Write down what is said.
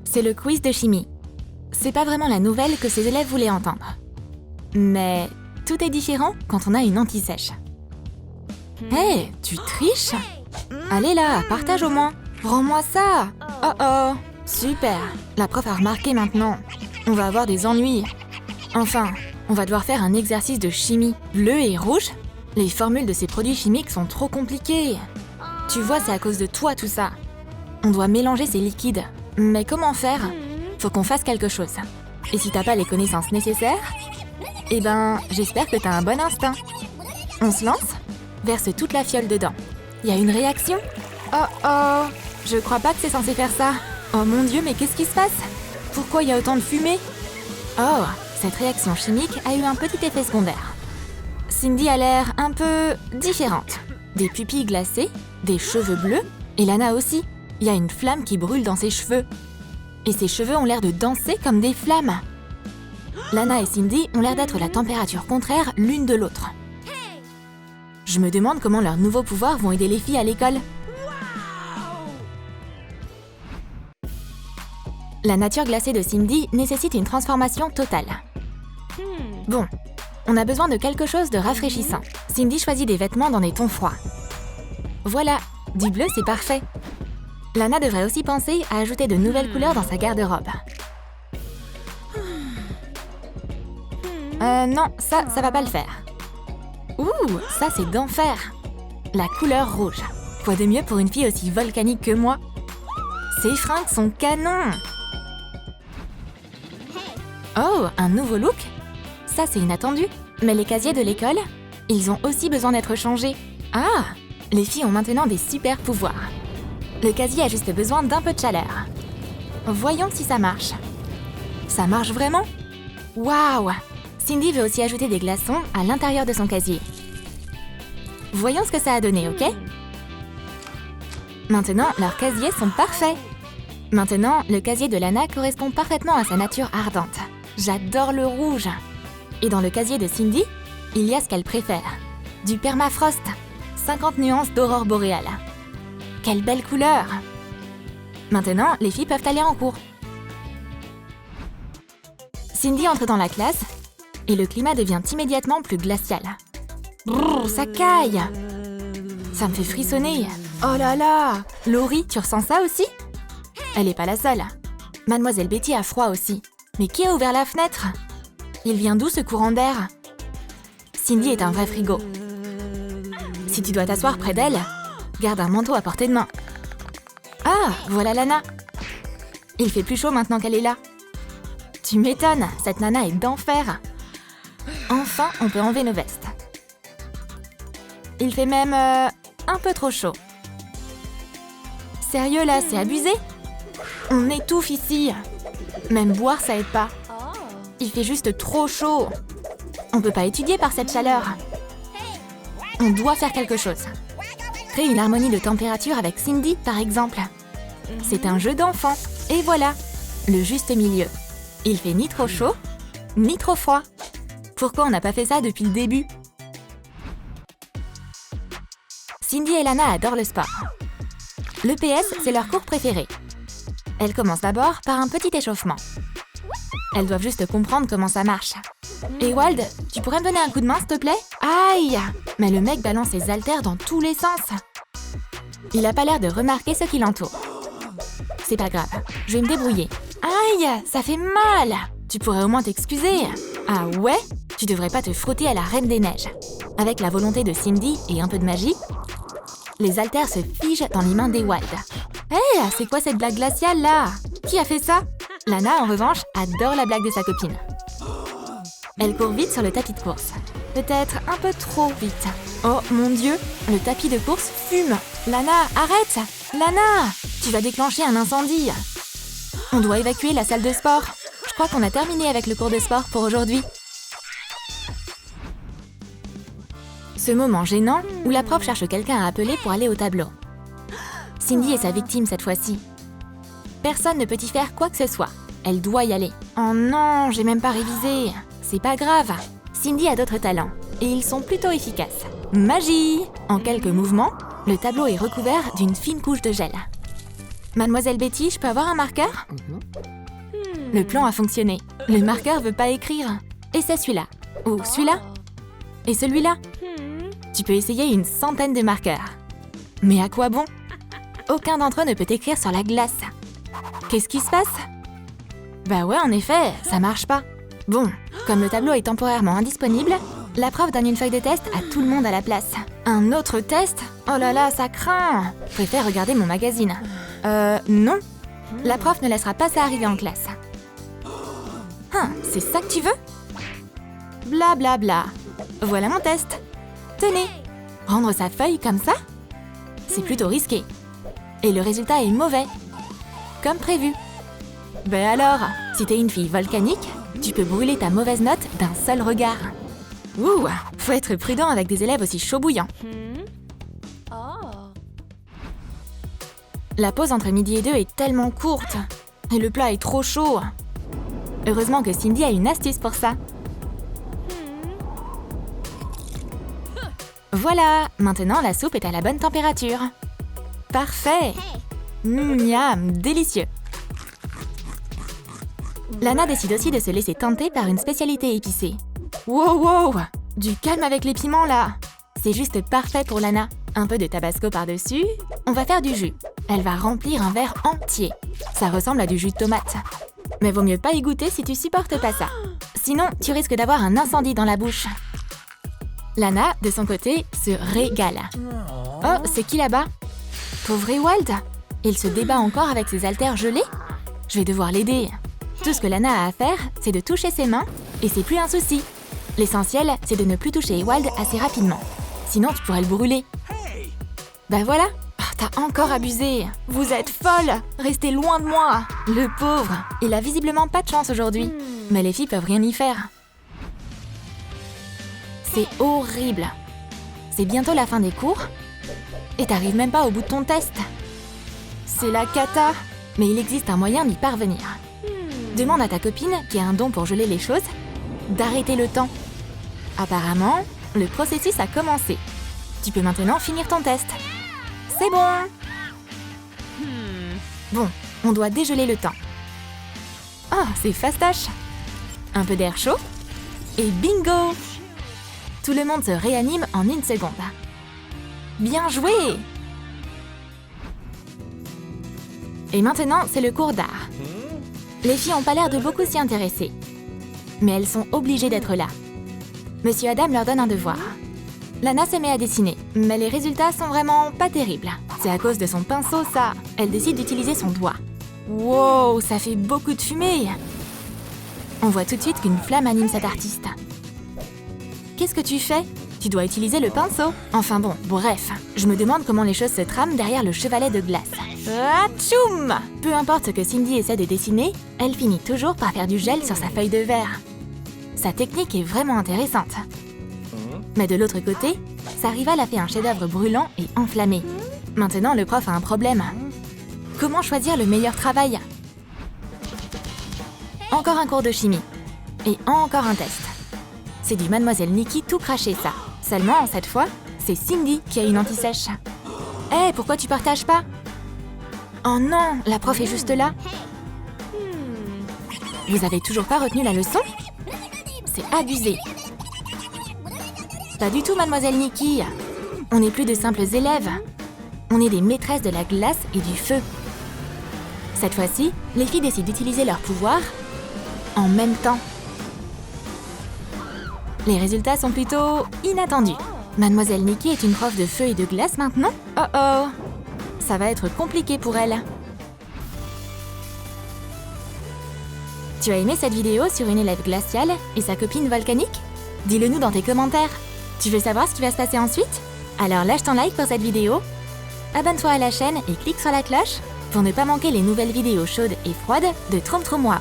C'est le quiz de chimie. C'est pas vraiment la nouvelle que ses élèves voulaient entendre. Mais tout est différent quand on a une anti-sèche. Hé, tu triches? Allez là, partage au moins. Rends-moi ça. Oh oh, super. La prof a remarqué maintenant. On va avoir des ennuis. Enfin, on va devoir faire un exercice de chimie. Bleu et rouge? Les formules de ces produits chimiques sont trop compliquées. Tu vois, c'est à cause de toi tout ça. On doit mélanger ces liquides. Mais comment faire? Faut qu'on fasse quelque chose. Et si t'as pas les connaissances nécessaires, eh ben, j'espère que t'as un bon instinct. On se lance? Verse toute la fiole dedans. Y a une réaction? Oh oh, je crois pas que c'est censé faire ça. Oh mon Dieu, mais qu'est-ce qui se passe? Pourquoi y a autant de fumée? Oh, cette réaction chimique a eu un petit effet secondaire. Cindy a l'air un peu différente. Des pupilles glacées, des cheveux bleus, et Lana aussi. Il y a une flamme qui brûle dans ses cheveux. Et ses cheveux ont l'air de danser comme des flammes. Lana et Cindy ont l'air d'être la température contraire l'une de l'autre. Je me demande comment leurs nouveaux pouvoirs vont aider les filles à l'école. La nature glacée de Cindy nécessite une transformation totale. Bon, on a besoin de quelque chose de rafraîchissant. Cindy choisit des vêtements dans des tons froids. Voilà, du bleu c'est parfait. Lana devrait aussi penser à ajouter de nouvelles couleurs dans sa garde-robe. Non, ça va pas le faire. Ouh, ça c'est d'enfer. La couleur rouge. Quoi de mieux pour une fille aussi volcanique que moi? Ces fringues sont canons. Oh, un nouveau look? Ça c'est inattendu. Mais les casiers de l'école, ils ont aussi besoin d'être changés. Ah, les filles ont maintenant des super pouvoirs. Le casier a juste besoin d'un peu de chaleur. Voyons si ça marche. Ça marche vraiment? Waouh! Cindy veut aussi ajouter des glaçons à l'intérieur de son casier. Voyons ce que ça a donné, ok? Maintenant, leurs casiers sont parfaits. Maintenant, le casier de Lana correspond parfaitement à sa nature ardente. J'adore le rouge. Et dans le casier de Cindy, il y a ce qu'elle préfère. Du permafrost. 50 nuances d'aurore boréale. Quelle belle couleur! Maintenant, les filles peuvent aller en cours. Cindy entre dans la classe et le climat devient immédiatement plus glacial. Brrr, ça caille! Ça me fait frissonner. Oh là là! Laurie, tu ressens ça aussi? Elle est pas la seule. Mademoiselle Betty a froid aussi. Mais qui a ouvert la fenêtre? Il vient d'où ce courant d'air? Cindy est un vrai frigo. Si tu dois t'asseoir près d'elle, garde un manteau à portée de main. Ah, voilà Lana. Il fait plus chaud maintenant qu'elle est là. Tu m'étonnes, cette nana est d'enfer. Enfin, on peut enlever nos vestes. Il fait même un peu trop chaud. Sérieux là, c'est abusé? On étouffe ici. Même boire, ça aide pas. Il fait juste trop chaud. On peut pas étudier par cette chaleur. On doit faire quelque chose. Créer une harmonie de température avec Cindy, par exemple. C'est un jeu d'enfant. Et voilà, le juste milieu. Il fait ni trop chaud, ni trop froid. Pourquoi on n'a pas fait ça depuis le début? Cindy et Lana adorent le sport. L'EPS, c'est leur cours préféré. Elles commencent d'abord par un petit échauffement. Elles doivent juste comprendre comment ça marche. Ewald, tu pourrais me donner un coup de main, s'il te plaît? Aïe! Mais le mec balance ses haltères dans tous les sens. Il a pas l'air de remarquer ce qui l'entoure. C'est pas grave, je vais me débrouiller. Aïe, ça fait mal! Tu pourrais au moins t'excuser. Ah ouais? Tu devrais pas te frotter à la Reine des Neiges. Avec la volonté de Cindy et un peu de magie, les haltères se figent dans les mains d'Ewald. Hé, c'est quoi cette blague glaciale là? Qui a fait ça? Lana, en revanche, adore la blague de sa copine. Elle court vite sur le tapis de course. Peut-être un peu trop vite. Oh mon Dieu, le tapis de course fume. Lana, arrête! Lana, tu vas déclencher un incendie. On doit évacuer la salle de sport. Je crois qu'on a terminé avec le cours de sport pour aujourd'hui. Ce moment gênant où la prof cherche quelqu'un à appeler pour aller au tableau. Cindy est sa victime cette fois-ci. Personne ne peut y faire quoi que ce soit. Elle doit y aller. Oh non, j'ai même pas révisé. C'est pas grave. Cindy a d'autres talents. Et ils sont plutôt efficaces. Magie! En quelques mouvements, le tableau est recouvert d'une fine couche de gel. Mademoiselle Betty, je peux avoir un marqueur? Le plan a fonctionné. Le marqueur veut pas écrire. Et c'est celui-là. Ou celui-là. Et celui-là. Tu peux essayer une centaine de marqueurs. Mais à quoi bon? Aucun d'entre eux ne peut écrire sur la glace. Qu'est-ce qui se passe? Bah ouais, en effet, ça marche pas. Bon, comme le tableau est temporairement indisponible, la prof donne une feuille de test à tout le monde à la place. Un autre test? Oh là là, ça craint! Préfère regarder mon magazine. Non. La prof ne laissera pas ça arriver en classe. C'est ça que tu veux? Bla bla bla. Voilà mon test. Tenez. Rendre sa feuille comme ça? C'est plutôt risqué. Et le résultat est mauvais. Comme prévu. Ben alors, si t'es une fille volcanique, tu peux brûler ta mauvaise note d'un seul regard. Ouh, faut être prudent avec des élèves aussi chauds bouillants. La pause entre midi et 2 est tellement courte. Et le plat est trop chaud. Heureusement que Cindy a une astuce pour ça. Voilà, maintenant la soupe est à la bonne température. Parfait. Miam, délicieux. Lana décide aussi de se laisser tenter par une spécialité épicée. Wow, wow, du calme avec les piments là. C'est juste parfait pour Lana. Un peu de tabasco par-dessus. On va faire du jus. Elle va remplir un verre entier. Ça ressemble à du jus de tomate. Mais vaut mieux pas y goûter si tu supportes pas ça. Sinon, tu risques d'avoir un incendie dans la bouche. Lana, de son côté, se régale. Oh, c'est qui là-bas? Pauvre Ewald. Il se débat encore avec ses haltères gelés? Je vais devoir l'aider. Tout ce que Lana a à faire, c'est de toucher ses mains, et c'est plus un souci. L'essentiel, c'est de ne plus toucher Ewald assez rapidement. Sinon, tu pourrais le brûler. Ben voilà. Oh, t'as encore abusé. Vous êtes folle. Restez loin de moi. Le pauvre. Il a visiblement pas de chance aujourd'hui. Mais les filles peuvent rien y faire. C'est horrible. C'est bientôt la fin des cours. Et t'arrives même pas au bout de ton test. C'est la cata. Mais il existe un moyen d'y parvenir. Demande à ta copine, qui a un don pour geler les choses, d'arrêter le temps. Apparemment, le processus a commencé. Tu peux maintenant finir ton test. C'est bon. Bon, on doit dégeler le temps. Oh, c'est fastoche. Un peu d'air chaud. Et bingo! Tout le monde se réanime en 1 seconde. Bien joué! Et maintenant, c'est le cours d'art. Les filles n'ont pas l'air de beaucoup s'y intéresser. Mais elles sont obligées d'être là. Monsieur Adam leur donne un devoir. Lana se met à dessiner, mais les résultats sont vraiment pas terribles. C'est à cause de son pinceau, ça. Elle décide d'utiliser son doigt. Wow, ça fait beaucoup de fumée! On voit tout de suite qu'une flamme anime cet artiste. Qu'est-ce que tu fais? Tu dois utiliser le pinceau. Enfin bon, bref. Je me demande comment les choses se trament derrière le chevalet de glace. Atchoum! Peu importe ce que Cindy essaie de dessiner, elle finit toujours par faire du gel sur sa feuille de verre. Sa technique est vraiment intéressante. Mais de l'autre côté, sa rivale a fait un chef-d'œuvre brûlant et enflammé. Maintenant, le prof a un problème. Comment choisir le meilleur travail? Encore un cours de chimie. Et encore un test. C'est du Mademoiselle Nikki tout craché, ça. Seulement, cette fois, c'est Cindy qui a une anti-sèche. Hé, pourquoi tu partages pas? Oh non, la prof est juste là. Vous avez toujours pas retenu la leçon? C'est abusé. Pas du tout, Mademoiselle Nikki. On n'est plus de simples élèves. On est des maîtresses de la glace et du feu. Cette fois-ci, les filles décident d'utiliser leur pouvoir en même temps. Les résultats sont plutôt inattendus. Mademoiselle Nikki est une prof de feu et de glace maintenant? Oh oh! Ça va être compliqué pour elle. Tu as aimé cette vidéo sur une élève glaciale et sa copine volcanique? Dis-le nous dans tes commentaires. Tu veux savoir ce qui va se passer ensuite? Alors lâche ton like pour cette vidéo, abonne-toi à la chaîne et clique sur la cloche pour ne pas manquer les nouvelles vidéos chaudes et froides de Troum Troum Wow.